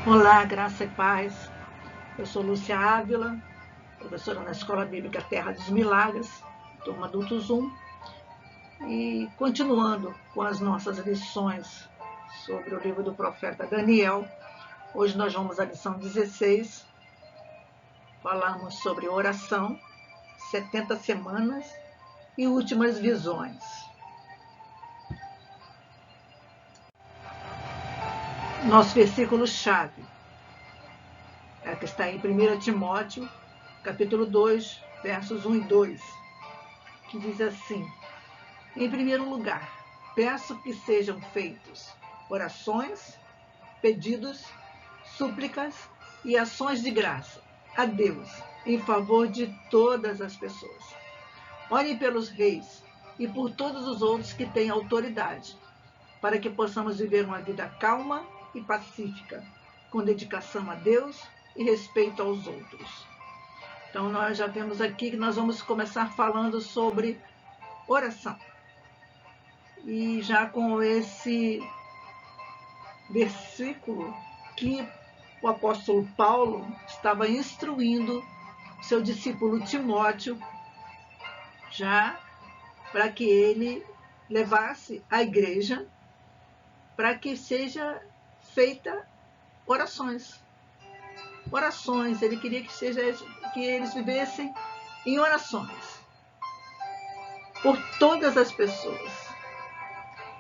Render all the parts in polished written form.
Olá, graça e paz. Eu sou Lúcia Ávila, professora na Escola Bíblica Terra dos Milagres, turma Adultos 1, e continuando com as nossas lições sobre o livro do profeta Daniel. Hoje nós vamos à lição 16, falamos sobre oração, 70 semanas e últimas visões. Nosso versículo-chave é que está em 1 Timóteo, capítulo 2, versos 1 e 2, que diz assim: em primeiro lugar, peço que sejam feitos orações, pedidos, súplicas e ações de graça a Deus em favor de todas as pessoas. Orem pelos reis e por todos os outros que têm autoridade, para que possamos viver uma vida calma e pacífica, com dedicação a Deus e respeito aos outros. Então, nós já vemos aqui que nós vamos começar falando sobre oração. E já com esse versículo que o apóstolo Paulo estava instruindo seu discípulo Timóteo, já para que ele levasse a igreja para que seja feita orações. Orações, ele queria que eles vivessem em orações por todas as pessoas.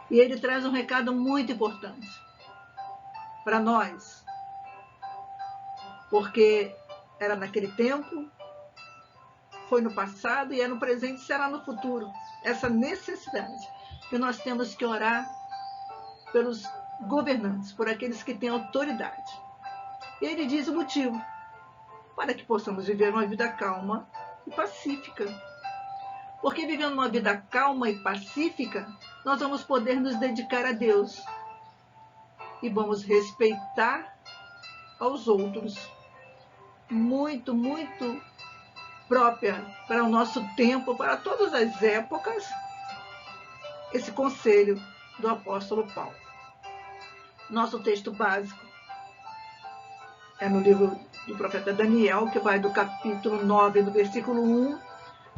E ele traz um recado muito importante para nós, porque era naquele tempo, foi no passado e é no presente e será no futuro. Essa necessidade que nós temos que orar pelos governantes, por aqueles que têm autoridade. E ele diz o motivo: para que possamos viver uma vida calma e pacífica. Porque vivendo uma vida calma e pacífica, nós vamos poder nos dedicar a Deus e vamos respeitar aos outros. Muito, muito própria para o nosso tempo, para todas as épocas, esse conselho do apóstolo Paulo. Nosso texto básico é no livro do profeta Daniel, que vai do capítulo 9, no versículo 1,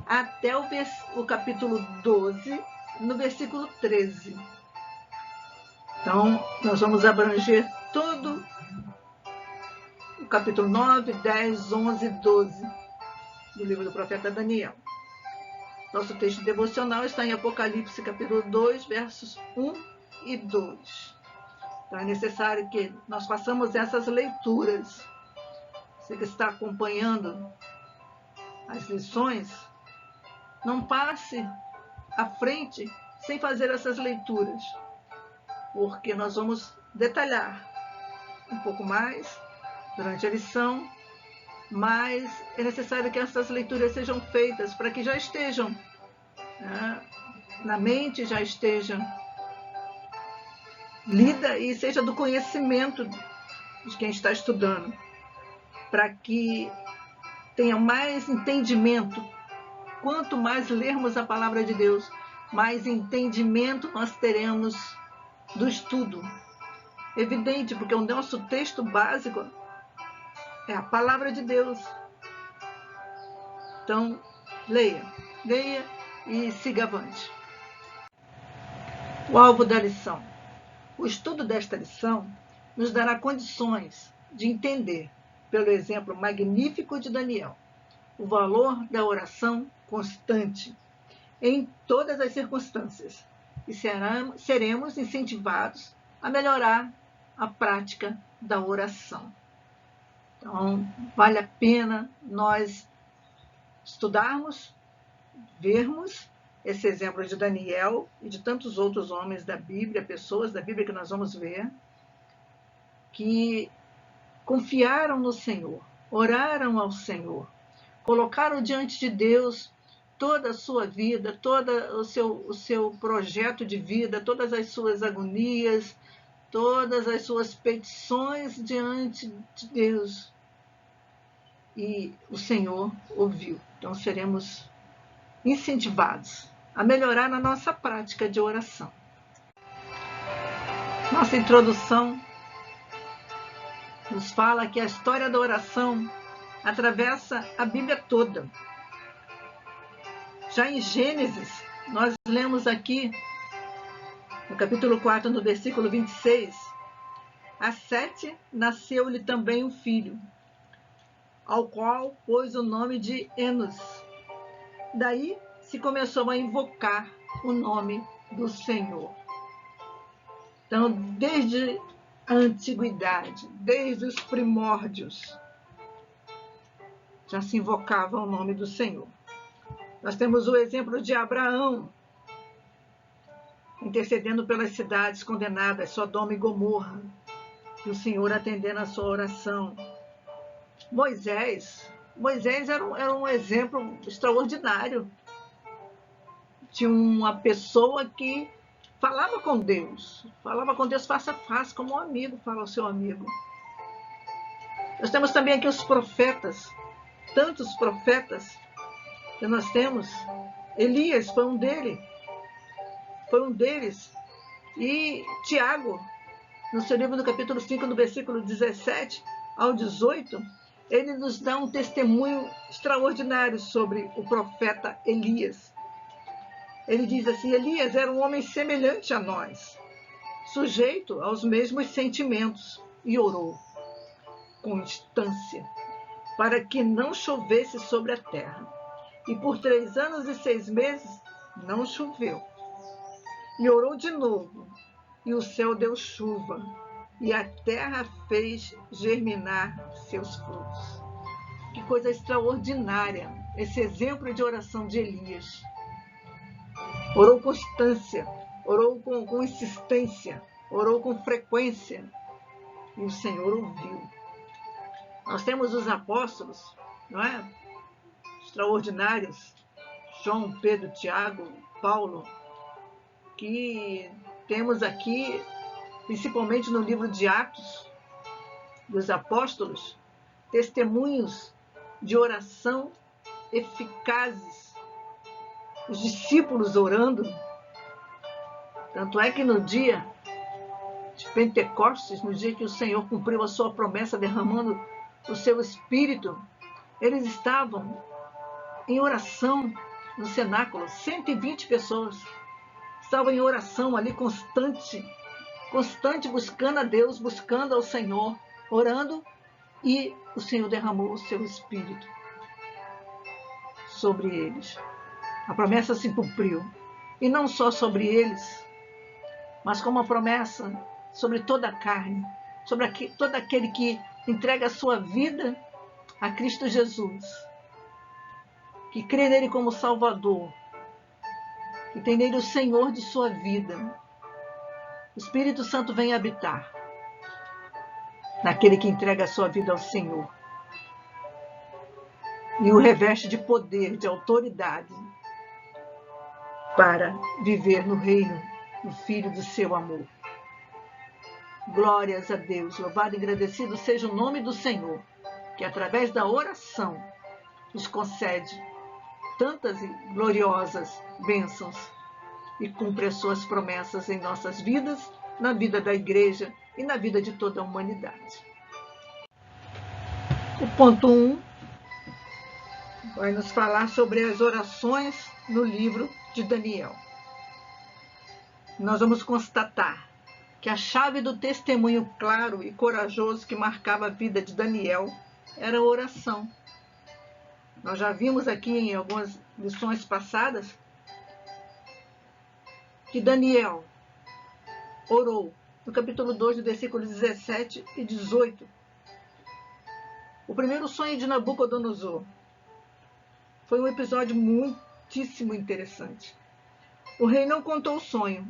até o capítulo 12, no versículo 13. Então, nós vamos abranger todo o capítulo 9, 10, 11 e 12 do livro do profeta Daniel. Nosso texto devocional está em Apocalipse, capítulo 2, versos 1 e 2. Então, é necessário que nós façamos essas leituras. Você que está acompanhando as lições, não passe à frente sem fazer essas leituras, porque nós vamos detalhar um pouco mais durante a lição, mas é necessário que essas leituras sejam feitas para que já estejam, né, na mente, já estejam lida e seja do conhecimento de quem está estudando, para que tenha mais entendimento. Quanto mais lermos a palavra de Deus, mais entendimento nós teremos do estudo. Evidente, porque o nosso texto básico é a palavra de Deus. Então, leia e siga avante. O alvo da lição. O estudo desta lição nos dará condições de entender, pelo exemplo magnífico de Daniel, o valor da oração constante em todas as circunstâncias e seremos incentivados a melhorar a prática da oração. Então, vale a pena nós estudarmos, vermos esse exemplo de Daniel e de tantos outros homens da Bíblia, pessoas da Bíblia que nós vamos ver, que confiaram no Senhor, oraram ao Senhor, colocaram diante de Deus toda a sua vida, todo o seu projeto de vida, todas as suas agonias, todas as suas petições diante de Deus. E o Senhor ouviu. Então, seremos incentivados a melhorar na nossa prática de oração. Nossa introdução nos fala que a história da oração atravessa a Bíblia toda. Já em Gênesis, nós lemos aqui, no capítulo 4, no versículo 26, a Sete nasceu-lhe também um filho, ao qual pôs o nome de Enos. Daí se começou a invocar o nome do Senhor. Então, desde a antiguidade, desde os primórdios, já se invocava o nome do Senhor. Nós temos o exemplo de Abraão, intercedendo pelas cidades condenadas, Sodoma e Gomorra, e o Senhor atendendo a sua oração. Moisés era um exemplo extraordinário de uma pessoa que falava com Deus face a face, como um amigo fala ao seu amigo. Nós temos também aqui os profetas, tantos profetas que nós temos. Elias foi um deles. E Tiago, no seu livro, no capítulo 5, no versículo 17 ao 18, ele nos dá um testemunho extraordinário sobre o profeta Elias. Ele diz assim: Elias era um homem semelhante a nós, sujeito aos mesmos sentimentos, e orou com instância para que não chovesse sobre a terra. E por 3 anos e 6 meses não choveu. E orou de novo, e o céu deu chuva, e a terra fez germinar seus frutos. Que coisa extraordinária esse exemplo de oração de Elias. Orou com constância, orou com insistência, orou com frequência, e o Senhor ouviu. Nós temos os apóstolos, não é? Extraordinários, João, Pedro, Tiago, Paulo, que temos aqui, principalmente no livro de Atos dos Apóstolos, testemunhos de oração eficazes, os discípulos orando. Tanto é que no dia de Pentecostes, no dia que o Senhor cumpriu a sua promessa derramando o seu Espírito, eles estavam em oração no cenáculo, 120 pessoas estavam em oração ali constante, buscando a Deus, buscando ao Senhor, orando, e o Senhor derramou o seu Espírito sobre eles. A promessa se cumpriu, e não só sobre eles, mas como uma promessa sobre toda a carne, sobre todo aquele que entrega a sua vida a Cristo Jesus, que crê nele como Salvador, que tem nele o Senhor de sua vida. O Espírito Santo vem habitar naquele que entrega a sua vida ao Senhor e o reveste de poder, de autoridade, para viver no reino do Filho do seu amor. Glórias a Deus, louvado e agradecido seja o nome do Senhor, que através da oração nos concede tantas e gloriosas bênçãos e cumpre as suas promessas em nossas vidas, na vida da igreja e na vida de toda a humanidade. O ponto 1 vai nos falar sobre as orações no livro de Daniel. Nós vamos constatar que a chave do testemunho claro e corajoso que marcava a vida de Daniel era a oração. Nós já vimos aqui em algumas lições passadas que Daniel orou, no capítulo 2, do versículo 17 e 18. O primeiro sonho de Nabucodonosor foi um episódio muitíssimo interessante. O rei não contou o sonho,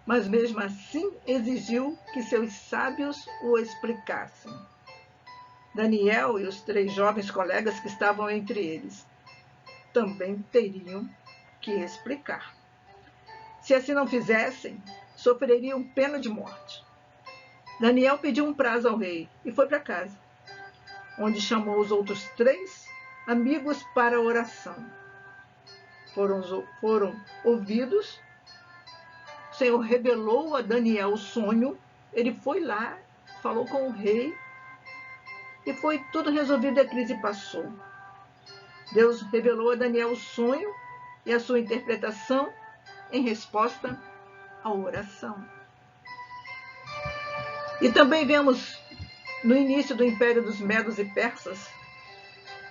mas mesmo assim exigiu que seus sábios o explicassem. Daniel e os 3 jovens colegas que estavam entre eles também teriam que explicar. Se assim não fizessem, sofreriam pena de morte. Daniel pediu um prazo ao rei e foi para casa, onde chamou os outros 3 amigos para a oração. Foram ouvidos. O Senhor revelou a Daniel o sonho. Ele foi lá, falou com o rei E foi tudo resolvido e a crise passou. Deus revelou a Daniel o sonho e a sua interpretação em resposta à oração. E também vemos no início do Império dos Medos e Persas,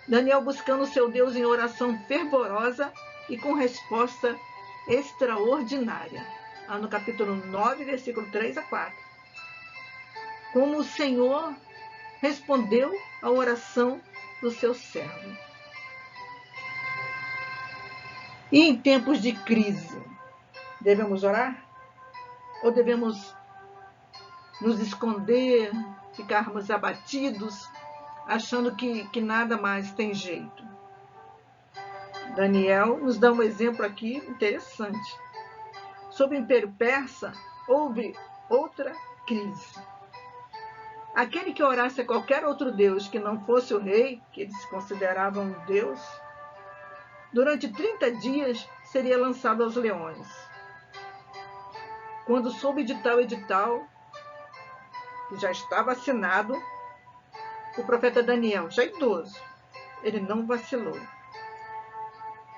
Daniel buscando seu Deus em oração fervorosa e com resposta extraordinária. No capítulo 9, versículo 3 a 4. Como o Senhor respondeu à oração do seu servo. E em tempos de crise, devemos orar? Ou devemos nos esconder, ficarmos abatidos, achando que nada mais tem jeito? Daniel nos dá um exemplo aqui interessante. Sob o Império Persa, houve outra crise. Aquele que orasse a qualquer outro deus que não fosse o rei, que eles consideravam um deus, durante 30 dias seria lançado aos leões. Quando soube de tal edital, que já estava assinado, o profeta Daniel, já idoso, ele não vacilou.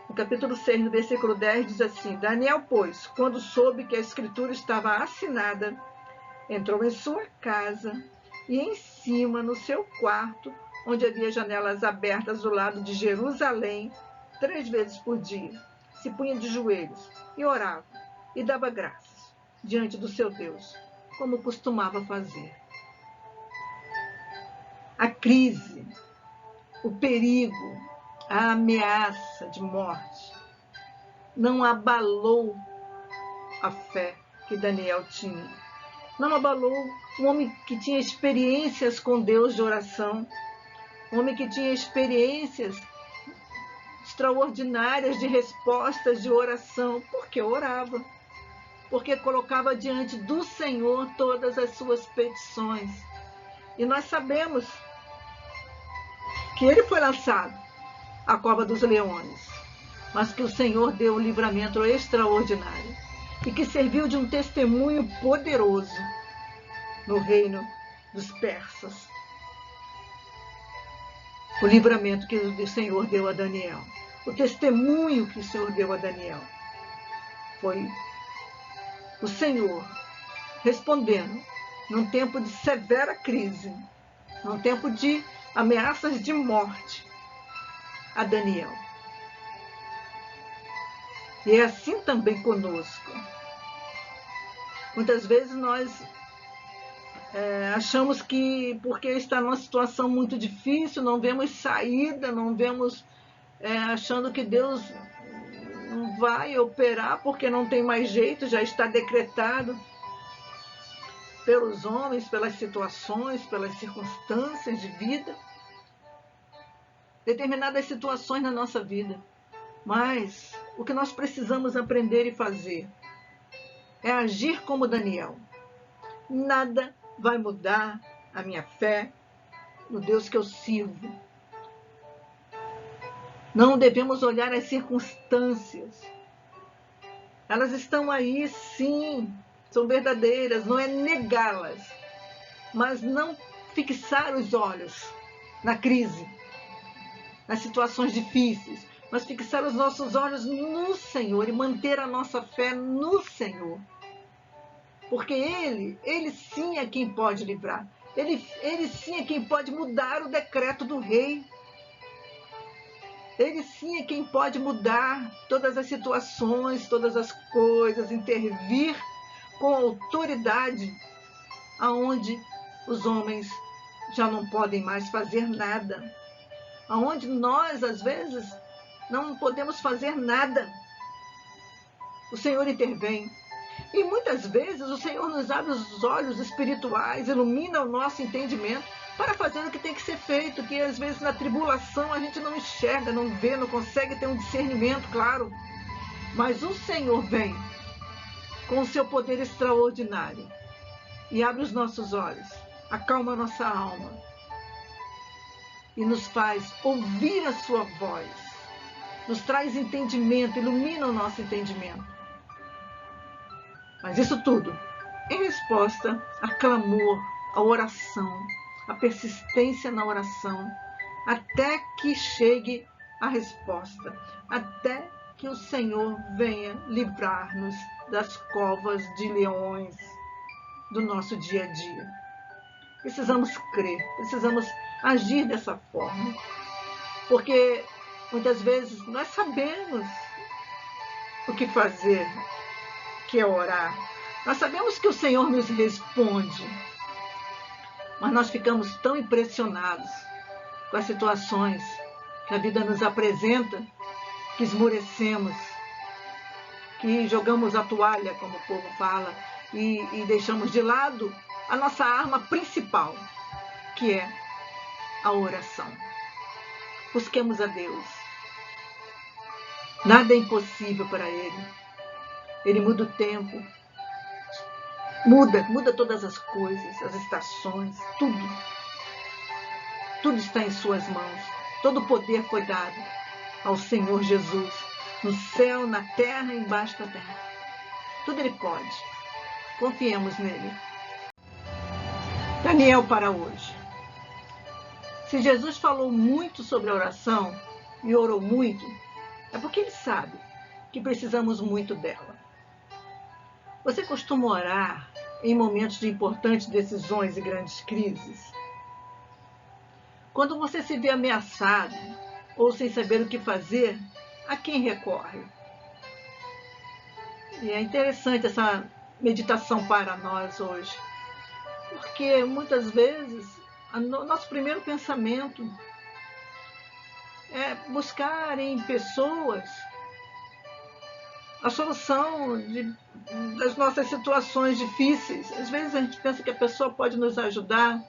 No capítulo 6, no versículo 10, diz assim: Daniel, pois, quando soube que a escritura estava assinada, entrou em sua casa e em cima, no seu quarto, onde havia janelas abertas do lado de Jerusalém, 3 vezes por dia, se punha de joelhos e orava e dava graças diante do seu Deus, como costumava fazer. A crise, o perigo, a ameaça de morte não abalou a fé que Daniel tinha. Não abalou um homem que tinha experiências com Deus de oração, um homem que tinha experiências extraordinárias de respostas de oração, porque orava, porque colocava diante do Senhor todas as suas petições. E nós sabemos que ele foi lançado à cova dos leões, mas que o Senhor deu um livramento extraordinário e que serviu de um testemunho poderoso no reino dos persas. O livramento que o Senhor deu a Daniel, o testemunho que o Senhor deu a Daniel, foi o Senhor respondendo num tempo de severa crise, num tempo de ameaças de morte, a Daniel. E é assim também conosco. Muitas vezes nós achamos que porque está numa situação muito difícil, não vemos saída, não vemos, achando que Deus não vai operar porque não tem mais jeito, já está decretado pelos homens, pelas situações, pelas circunstâncias de vida, determinadas situações na nossa vida. Mas o que nós precisamos aprender e fazer é agir como Daniel. Nada vai mudar a minha fé no Deus que eu sirvo. Não devemos olhar as circunstâncias. Elas estão aí, sim, são verdadeiras, não é negá-las, mas não fixar os olhos na crise, nas situações difíceis, mas fixar os nossos olhos no Senhor e manter a nossa fé no Senhor. Porque Ele sim é quem pode livrar. Ele sim é quem pode mudar o decreto do rei. Ele sim é quem pode mudar todas as situações, todas as coisas, intervir com autoridade, aonde os homens já não podem mais fazer nada. Aonde nós, às vezes, não podemos fazer nada. O Senhor intervém. E muitas vezes o Senhor nos abre os olhos espirituais, ilumina o nosso entendimento para fazer o que tem que ser feito, que às vezes na tribulação a gente não enxerga, não vê, não consegue ter um discernimento claro. Mas o Senhor vem com o seu poder extraordinário e abre os nossos olhos, acalma a nossa alma e nos faz ouvir a sua voz, nos traz entendimento, ilumina o nosso entendimento. Mas isso tudo em resposta a clamor, a oração, a persistência na oração, até que chegue a resposta, até que o Senhor venha livrar-nos das covas de leões do nosso dia a dia. Precisamos crer, precisamos agir dessa forma, porque muitas vezes nós sabemos o que fazer, que é orar. Nós sabemos que o Senhor nos responde, mas nós ficamos tão impressionados com as situações que a vida nos apresenta, que esmorecemos, que jogamos a toalha, como o povo fala, e deixamos de lado a nossa arma principal, que é a oração. Busquemos a Deus. Nada é impossível para Ele. Ele muda o tempo, muda todas as coisas, as estações, tudo. Tudo está em suas mãos. Todo o poder foi dado ao Senhor Jesus, no céu, na terra e embaixo da terra. Tudo Ele pode. Confiemos nele. Daniel para hoje. Se Jesus falou muito sobre a oração e orou muito, é porque Ele sabe que precisamos muito dela. Você costuma orar em momentos de importantes decisões e grandes crises? Quando você se vê ameaçado ou sem saber o que fazer, a quem recorre? E é interessante essa meditação para nós hoje, porque muitas vezes o nosso primeiro pensamento é buscar em pessoas a solução das nossas situações difíceis. Às vezes a gente pensa que a pessoa pode nos ajudar,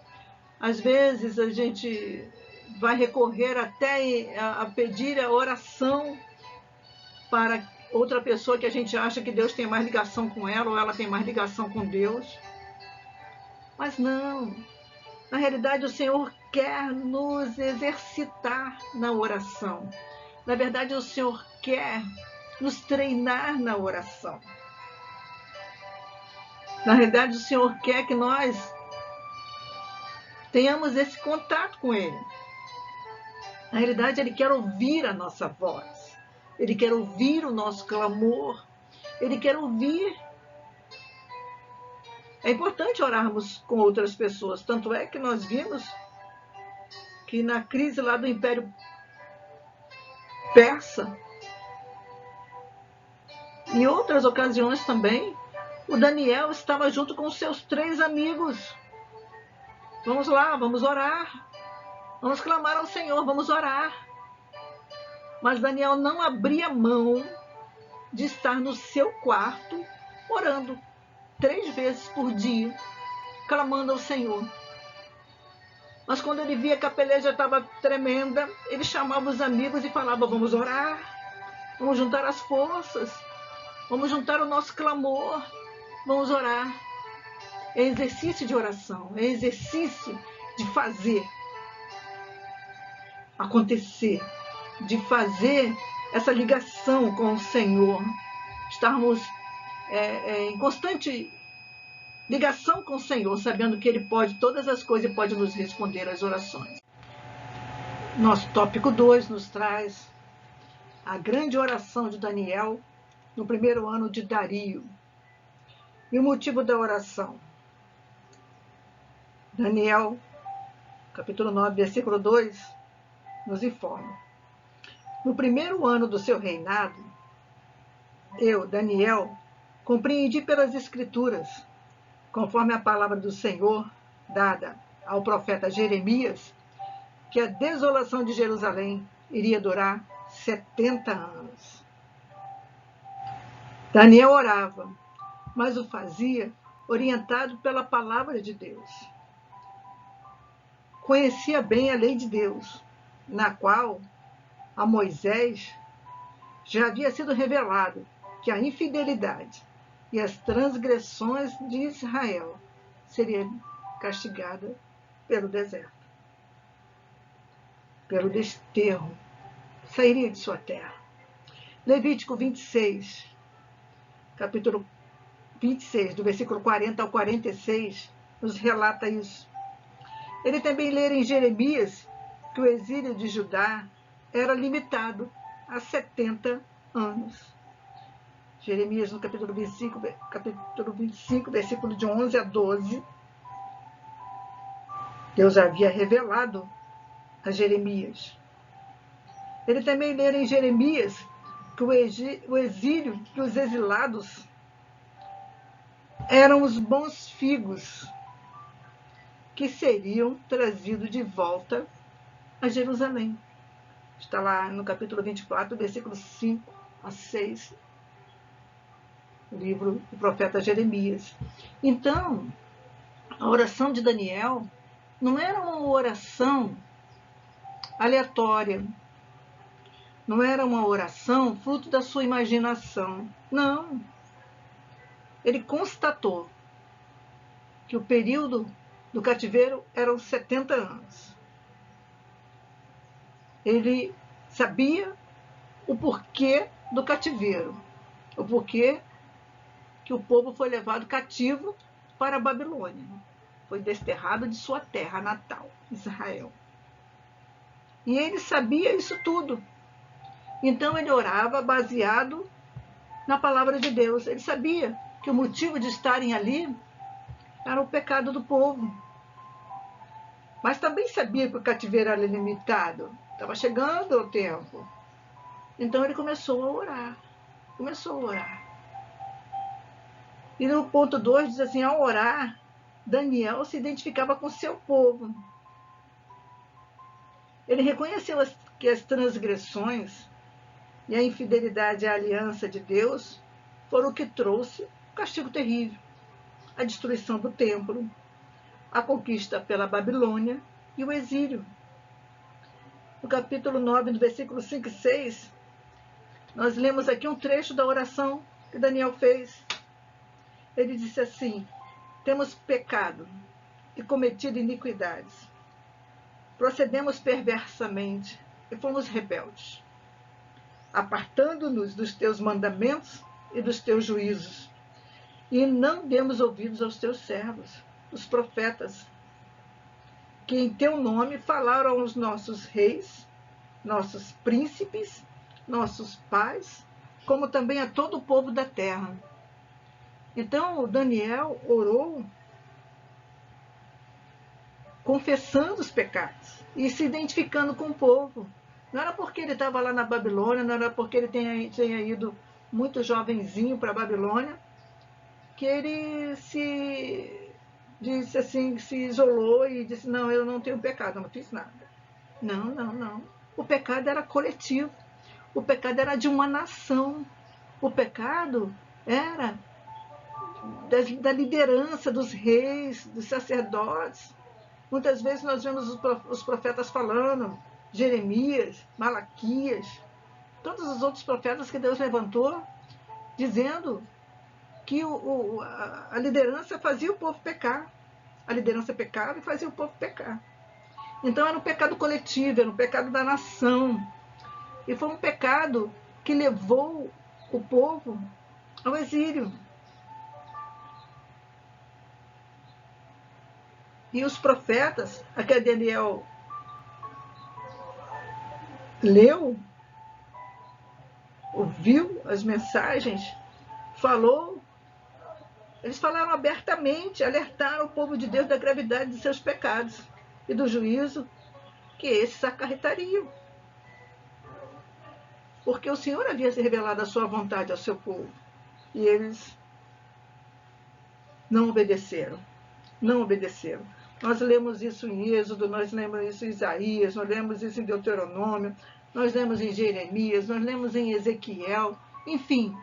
às vezes a gente vai recorrer até a pedir a oração para outra pessoa que a gente acha que Deus tem mais ligação com ela ou ela tem mais ligação com Deus. Mas não. Na realidade, o Senhor quer nos exercitar na oração. Na verdade, o Senhor quer nos treinar na oração. Na realidade, o Senhor quer que nós tenhamos esse contato com Ele. Na realidade, Ele quer ouvir a nossa voz. Ele quer ouvir o nosso clamor. Ele quer ouvir. É importante orarmos com outras pessoas. Tanto é que nós vimos que na crise lá do Império Persa, em outras ocasiões também, o Daniel estava junto com os seus 3 amigos. Vamos lá, vamos orar. Vamos clamar ao Senhor, vamos orar. Mas Daniel não abria mão de estar no seu quarto orando 3 vezes por dia, clamando ao Senhor. Mas quando ele via que a peleja estava tremenda, ele chamava os amigos e falava: vamos orar, vamos juntar as forças, vamos juntar o nosso clamor, vamos orar. É exercício de oração, é exercício de fazer acontecer, de fazer essa ligação com o Senhor, estarmos em constante ligação com o Senhor, sabendo que Ele pode todas as coisas e pode nos responder às orações. Nosso tópico 2 nos traz a grande oração de Daniel no primeiro ano de Dario. E o motivo da oração? Daniel, capítulo 9, versículo 2, nos informa: no primeiro ano do seu reinado, eu, Daniel, compreendi pelas Escrituras, conforme a palavra do Senhor dada ao profeta Jeremias, que a desolação de Jerusalém iria durar 70 anos. Daniel orava, mas o fazia orientado pela palavra de Deus. Conhecia bem a lei de Deus, na qual a Moisés já havia sido revelado que a infidelidade e as transgressões de Israel seriam castigadas pelo deserto, pelo desterro, sairia de sua terra. Levítico 26, capítulo 26, do versículo 40 ao 46, nos relata isso. Ele também lê em Jeremias que o exílio de Judá era limitado a 70 anos. Jeremias, no capítulo 25, versículo de 11 a 12, Deus havia revelado a Jeremias. Ele também lê em Jeremias que o exílio, que os exilados eram os bons figos que seriam trazidos de volta a Jerusalém. Está lá no capítulo 24, versículos 5 a 6, o livro do profeta Jeremias. Então, a oração de Daniel não era uma oração aleatória, não era uma oração fruto da sua imaginação. Não. Ele constatou que o período do cativeiro eram 70 anos. Ele sabia o porquê do cativeiro, o porquê que o povo foi levado cativo para a Babilônia. Foi desterrado de sua terra natal, Israel. E ele sabia isso tudo. Então ele orava baseado na palavra de Deus. Ele sabia que o motivo de estarem ali era o pecado do povo. Mas também sabia que o cativeiro era limitado. Estava chegando o tempo. Então ele começou a orar. E no ponto 2 diz assim, ao orar, Daniel se identificava com seu povo. Ele reconheceu que as transgressões e a infidelidade à aliança de Deus foram o que trouxe o castigo terrível, a destruição do templo, a conquista pela Babilônia e o exílio. No capítulo 9, no versículo 5 e 6, nós lemos aqui um trecho da oração que Daniel fez. Ele disse assim, temos pecado e cometido iniquidades. Procedemos perversamente e fomos rebeldes, apartando-nos dos teus mandamentos e dos teus juízos, e não demos ouvidos aos teus servos, os profetas, que em teu nome falaram aos nossos reis, nossos príncipes, nossos pais, como também a todo o povo da terra. Então, Daniel orou confessando os pecados e se identificando com o povo. Não era porque ele estava lá na Babilônia, não era porque ele tinha ido muito jovenzinho para a Babilônia, que ele disse assim, se isolou e disse, não, eu não tenho pecado, eu não fiz nada. Não. O pecado era coletivo. O pecado era de uma nação. O pecado era da liderança dos reis, dos sacerdotes. Muitas vezes nós vemos os profetas falando, Jeremias, Malaquias, todos os outros profetas que Deus levantou, dizendo que a liderança fazia o povo pecar. A liderança pecava e fazia o povo pecar. Então era um pecado coletivo, era um pecado da nação. E foi um pecado que levou o povo ao exílio. E os profetas, a que Daniel leu, ouviu as mensagens, eles falaram abertamente, alertaram o povo de Deus da gravidade de seus pecados e do juízo que esses acarretariam. Porque o Senhor havia se revelado a sua vontade ao seu povo. E eles não obedeceram. Nós lemos isso em Êxodo, nós lemos isso em Isaías, nós lemos isso em Deuteronômio, nós lemos em Jeremias, nós lemos em Ezequiel, enfim.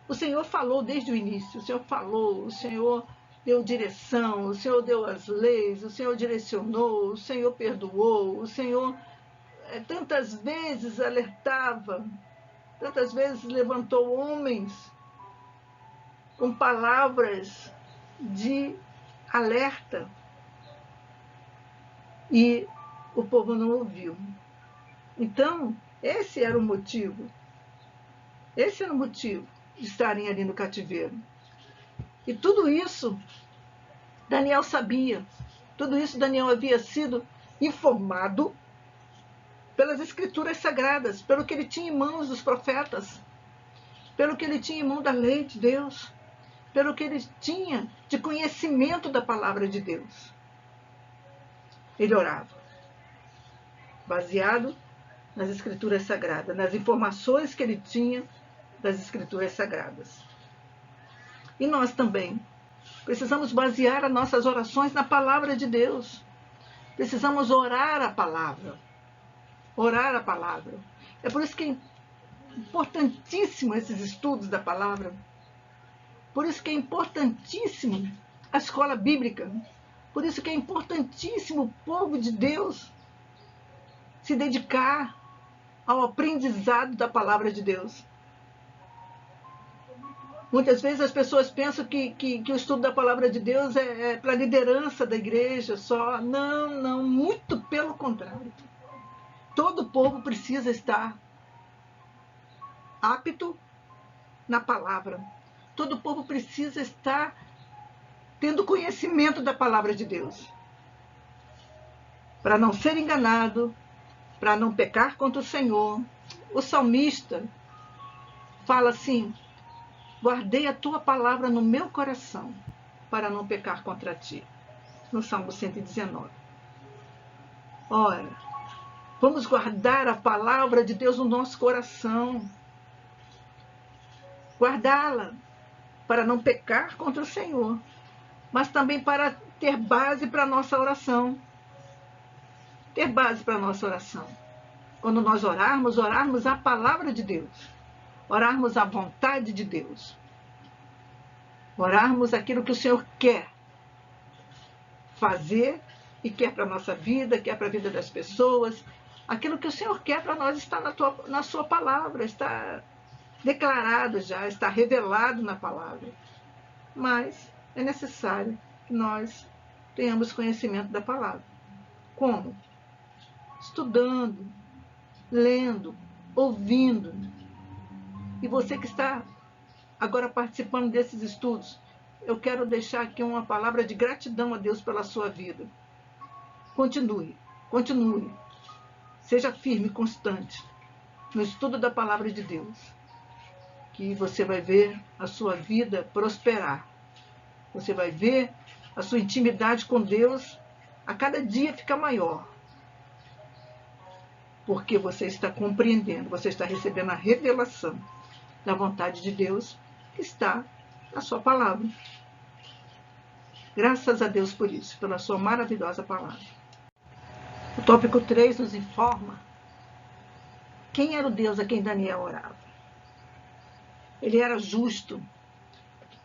O Senhor falou desde o início, o Senhor falou, o Senhor deu direção, o Senhor deu as leis, o Senhor direcionou, o Senhor perdoou, o Senhor tantas vezes alertava, tantas vezes levantou homens com palavras de alerta e o povo não ouviu. Então, esse era o motivo de estarem ali no cativeiro. E tudo isso Daniel sabia. Tudo isso Daniel havia sido informado pelas escrituras sagradas, pelo que ele tinha em mãos dos profetas, pelo que ele tinha em mão da lei de Deus, pelo que ele tinha de conhecimento da palavra de Deus. Ele orava, baseado nas escrituras sagradas, nas informações que ele tinha das escrituras sagradas. E nós também precisamos basear as nossas orações na palavra de Deus. Precisamos orar a palavra. Orar a palavra. É por isso que é importantíssimo esses estudos da palavra. Por isso que é importantíssimo a escola bíblica. Por isso que é importantíssimo o povo de Deus se dedicar ao aprendizado da palavra de Deus. Muitas vezes as pessoas pensam que o estudo da palavra de Deus é para a liderança da igreja só. Não, muito pelo contrário. Todo o povo precisa estar apto na palavra. Todo o povo precisa estar tendo conhecimento da palavra de Deus. Para não ser enganado, para não pecar contra o Senhor. O salmista fala assim: guardei a tua palavra no meu coração, para não pecar contra ti. No Salmo 119. Ora, vamos guardar a palavra de Deus no nosso coração. Guardá-la para não pecar contra o Senhor, mas também para ter base para a nossa oração. Ter base para a nossa oração. Quando nós orarmos a palavra de Deus. Orarmos a vontade de Deus. Orarmos aquilo que o Senhor quer fazer e quer para a nossa vida, quer para a vida das pessoas. Aquilo que o Senhor quer para nós está na sua palavra, está declarado já, está revelado na palavra. Mas é necessário que nós tenhamos conhecimento da palavra. Como? Estudando, lendo, ouvindo. E você que está agora participando desses estudos, eu quero deixar aqui uma palavra de gratidão a Deus pela sua vida. Continue. Seja firme e constante no estudo da palavra de Deus, que você vai ver a sua vida prosperar. Você vai ver a sua intimidade com Deus a cada dia ficar maior. Porque você está compreendendo, você está recebendo a revelação da vontade de Deus que está na sua palavra. Graças a Deus por isso, pela sua maravilhosa palavra. O tópico 3 nos informa quem era o Deus a quem Daniel orava. Ele era justo.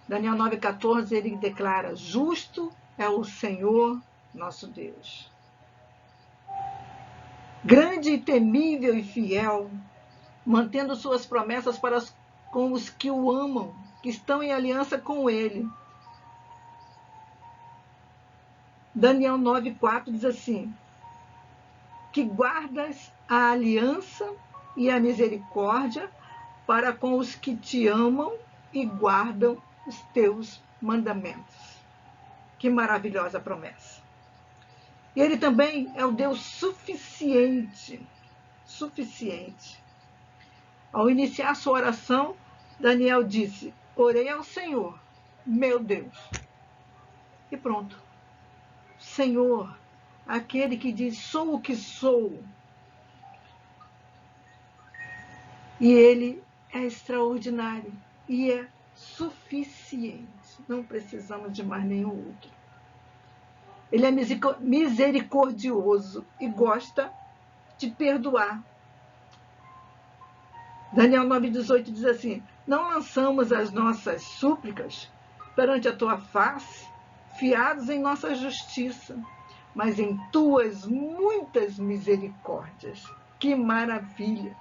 Daniel 9,14, ele declara: justo é o Senhor nosso Deus. Grande e temível e fiel, mantendo suas promessas com os que o amam, que estão em aliança com ele. Daniel 9,4 diz assim: que guardas a aliança e a misericórdia para com os que te amam e guardam os teus mandamentos. Que maravilhosa promessa. E ele também é o Deus suficiente. Ao iniciar sua oração, Daniel disse: orei ao Senhor, meu Deus. E pronto. Senhor, aquele que diz: sou o que sou. E ele é extraordinário e é suficiente. Não precisamos de mais nenhum outro. Ele é misericordioso e gosta de perdoar. Daniel 9,18 diz assim: não lançamos as nossas súplicas perante a tua face, fiados em nossa justiça, mas em tuas muitas misericórdias. Que maravilha!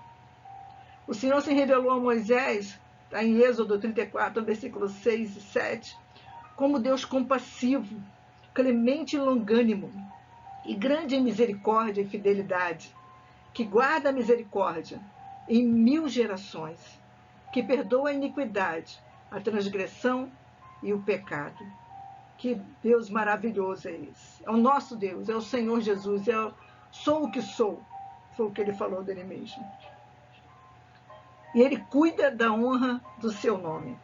O Senhor se revelou a Moisés, está em Êxodo 34, versículos 6 e 7, como Deus compassivo, clemente e longânimo, e grande em misericórdia e fidelidade, que guarda a misericórdia em 1000 gerações, que perdoa a iniquidade, a transgressão e o pecado. Que Deus maravilhoso é esse. É o nosso Deus, é o Senhor Jesus, sou o que sou. Foi o que ele falou dele mesmo. E ele cuida da honra do seu nome.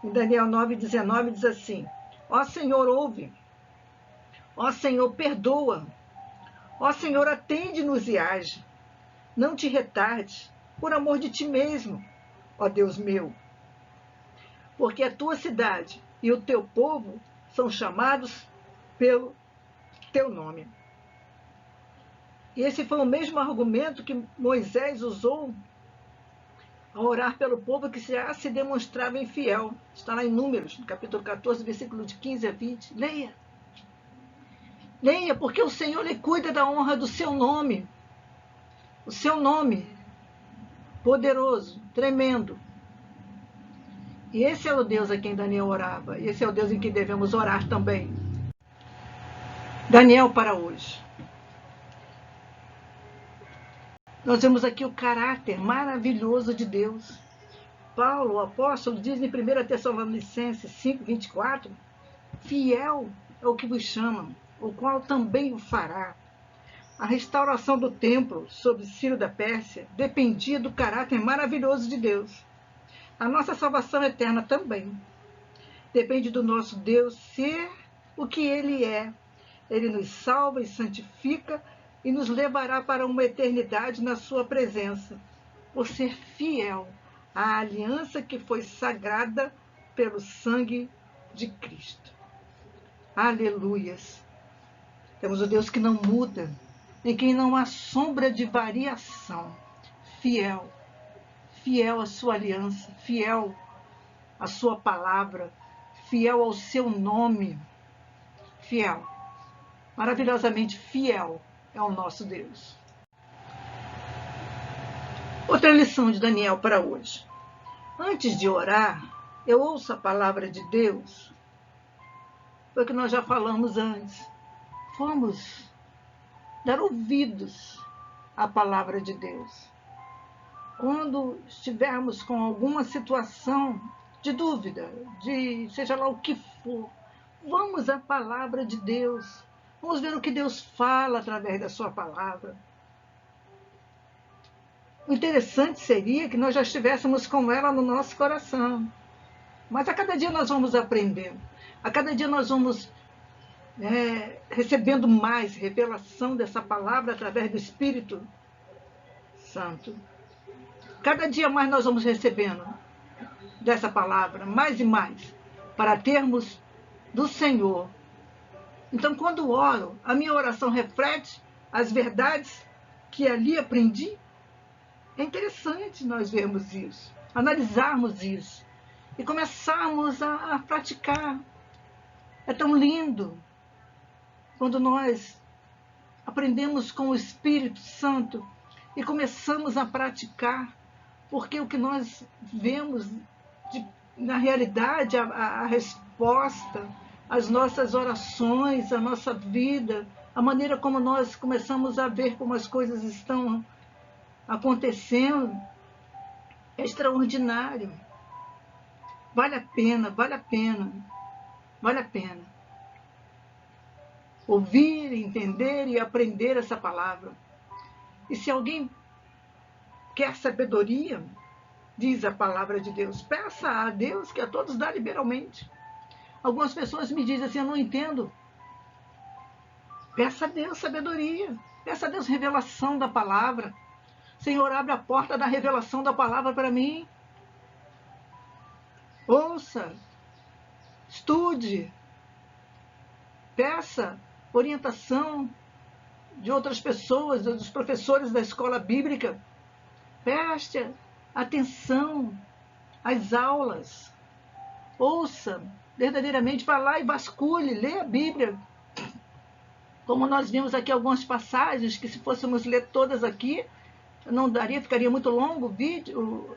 Em Daniel 9,19 diz assim: ó Senhor, ouve. Ó Senhor, perdoa. Ó Senhor, atende-nos e age. Não te retardes, por amor de ti mesmo, ó Deus meu. Porque a tua cidade e o teu povo são chamados pelo teu nome. E esse foi o mesmo argumento que Moisés usou ao orar pelo povo que já se demonstrava infiel. Está lá em Números, no capítulo 14, versículo de 15 a 20. Leia. Leia, porque o Senhor lhe cuida da honra do seu nome. O seu nome, poderoso, tremendo. E esse é o Deus a quem Daniel orava. Esse é o Deus em que devemos orar também. Daniel para hoje. Nós vemos aqui o caráter maravilhoso de Deus. Paulo, o apóstolo, diz em 1 Tessalonicenses 5:24, fiel é o que vos chama, o qual também o fará. A restauração do templo sob Ciro da Pérsia dependia do caráter maravilhoso de Deus. A nossa salvação eterna também depende do nosso Deus ser o que Ele é. Ele nos salva e santifica e nos levará para uma eternidade na sua presença, por ser fiel à aliança que foi sagrada pelo sangue de Cristo. Aleluias! Temos o Deus que não muda, em quem não há sombra de variação. Fiel, fiel à sua aliança, fiel à sua palavra, fiel ao seu nome. Fiel, maravilhosamente fiel é o nosso Deus. Outra lição de Daniel para hoje. Antes de orar, eu ouço a palavra de Deus. Foi o que nós já falamos antes. Vamos dar ouvidos à palavra de Deus. Quando estivermos com alguma situação de dúvida, de seja lá o que for, vamos à palavra de Deus. Vamos ver o que Deus fala através da sua palavra. O interessante seria que nós já estivéssemos com ela no nosso coração. Mas a cada dia nós vamos aprendendo. A cada dia nós vamos recebendo mais revelação dessa palavra através do Espírito Santo. Cada dia mais nós vamos recebendo dessa palavra, mais e mais, para termos do Senhor. Então, quando oro, a minha oração reflete as verdades que ali aprendi. É interessante nós vermos isso, analisarmos isso e começarmos a praticar. É tão lindo quando nós aprendemos com o Espírito Santo e começamos a praticar, porque o que nós vemos, na realidade, a resposta, as nossas orações, a nossa vida, a maneira como nós começamos a ver como as coisas estão acontecendo, é extraordinário. Vale a pena, vale a pena, vale a pena. Ouvir, entender e aprender essa palavra. E se alguém quer sabedoria, diz a palavra de Deus, peça a Deus que a todos dá liberalmente. Algumas pessoas me dizem assim, eu não entendo. Peça a Deus sabedoria, peça a Deus revelação da palavra. Senhor, abre a porta da revelação da palavra para mim. Ouça, estude, peça orientação de outras pessoas, dos professores da escola bíblica. Preste atenção às aulas. Ouça, verdadeiramente, vá lá e vasculhe, lê a Bíblia. Como nós vimos aqui algumas passagens, que se fôssemos ler todas aqui, não daria, ficaria muito longo o vídeo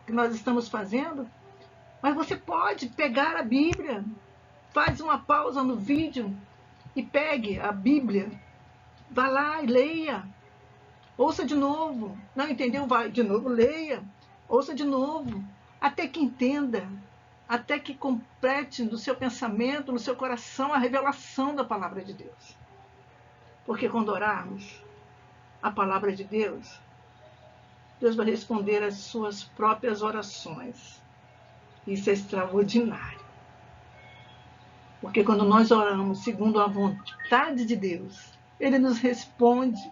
que nós estamos fazendo. Mas você pode pegar a Bíblia, faz uma pausa no vídeo e pegue a Bíblia. Vá lá e leia. Ouça de novo. Não entendeu? Vai de novo, leia. Ouça de novo. Até que entenda até que complete no seu pensamento, no seu coração, a revelação da palavra de Deus. Porque quando orarmos a palavra de Deus, Deus vai responder às suas próprias orações. Isso é extraordinário. Porque quando nós oramos segundo a vontade de Deus, Ele nos responde,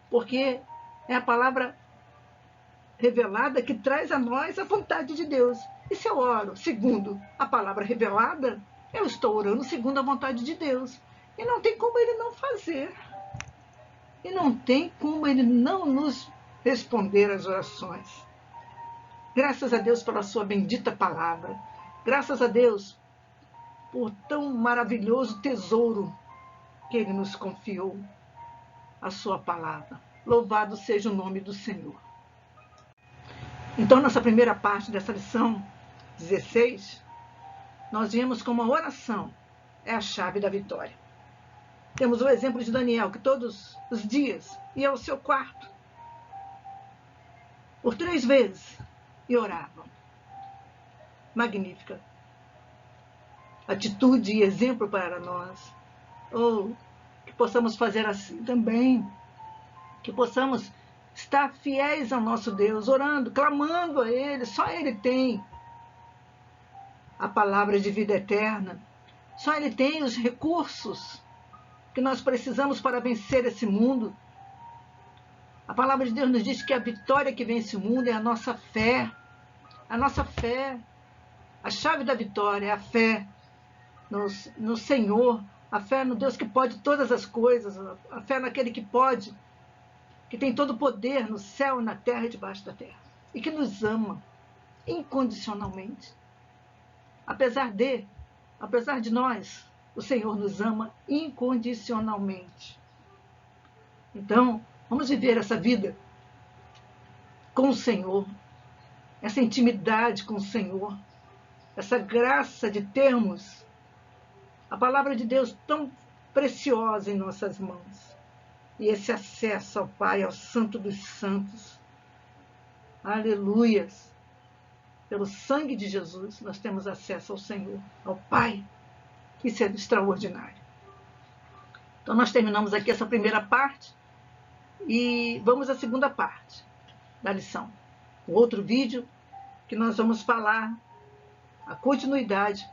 porque é a palavra revelada que traz a nós a vontade de Deus. E se eu oro segundo a palavra revelada, eu estou orando segundo a vontade de Deus. E não tem como Ele não fazer. E não tem como Ele não nos responder às orações. Graças a Deus pela sua bendita palavra. Graças a Deus por tão maravilhoso tesouro que Ele nos confiou, a sua palavra. Louvado seja o nome do Senhor. Então, nessa primeira parte dessa lição 16, nós vimos como a oração é a chave da vitória. Temos o exemplo de Daniel, que todos os dias ia ao seu quarto por 3 vezes e orava. Magnífica atitude e exemplo para nós. Ou que possamos fazer assim também. Que possamos estar fiéis ao nosso Deus, orando, clamando a Ele. Só Ele tem a palavra de vida eterna. Só Ele tem os recursos que nós precisamos para vencer esse mundo. A palavra de Deus nos diz que a vitória que vence o mundo é a nossa fé. A nossa fé. A chave da vitória é a fé no Senhor, a fé no Deus que pode todas as coisas, a fé naquele que pode, que tem todo o poder no céu, na terra e debaixo da terra, e que nos ama incondicionalmente. Apesar de nós, o Senhor nos ama incondicionalmente. Então, vamos viver essa vida com o Senhor, essa intimidade com o Senhor, essa graça de termos a palavra de Deus tão preciosa em nossas mãos. E esse acesso ao Pai, ao Santo dos Santos. Aleluias! Pelo sangue de Jesus, nós temos acesso ao Senhor, ao Pai. Isso é extraordinário. Então, nós terminamos aqui essa primeira parte e vamos à segunda parte da lição. Um outro vídeo que nós vamos falar a continuidade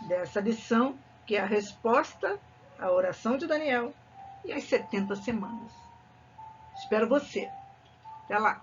dessa lição, que é a resposta à oração de Daniel e as 70 semanas. Espero você. Até lá!